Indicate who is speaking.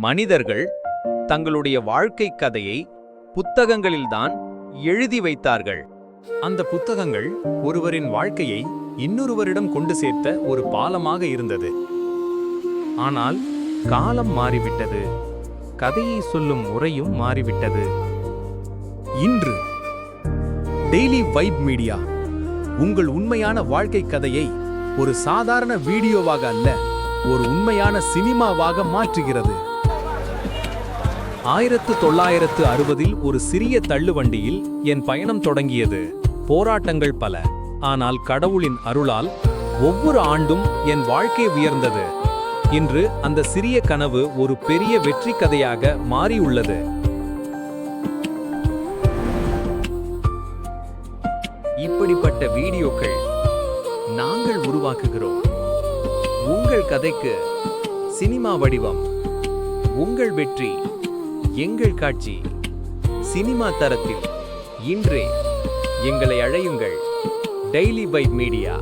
Speaker 1: மனிதர்கள் தங்களுடைய வாழ்க்கை கதையை புத்தகங்களில்தான் எழுதி வைத்தார்கள்.
Speaker 2: அந்த புத்தகங்கள் ஒருவரின் வாழ்க்கையை இன்னொருவரிடம் கொண்டு சேர்த்த ஒரு பாலமாக இருந்தது. ஆனால் காலம் மாறிவிட்டது, கதையை சொல்லும் முறையும் மாறிவிட்டது. இன்று டெய்லி வைப் மீடியா உங்கள் உண்மையான வாழ்க்கை கதையை ஒரு சாதாரண வீடியோவாக அல்ல, ஒரு உண்மையான சினிமாவாக மாற்றுகிறது. 1960 ஒரு சிறிய தள்ளுவண்டியில் என் பயணம் தொடங்கியது. போராட்டங்கள் பல, ஆனால் கடவுளின் அருளால் ஒவ்வொரு ஆண்டும் என் வாழ்க்கை உயர்ந்தது. இன்று அந்த சிறிய கனவு ஒரு பெரிய வெற்றி கதையாக மாறியுள்ளது. இப்படிப்பட்ட வீடியோக்கள் நாங்கள் உருவாக்குகிறோம். உங்கள் கதைக்கு சினிமா வடிவம், உங்கள் வெற்றி எங்கள் காட்சி. சினிமா தரத்தில் இன்றே எங்களை அழையுங்கள். Daily vibe media.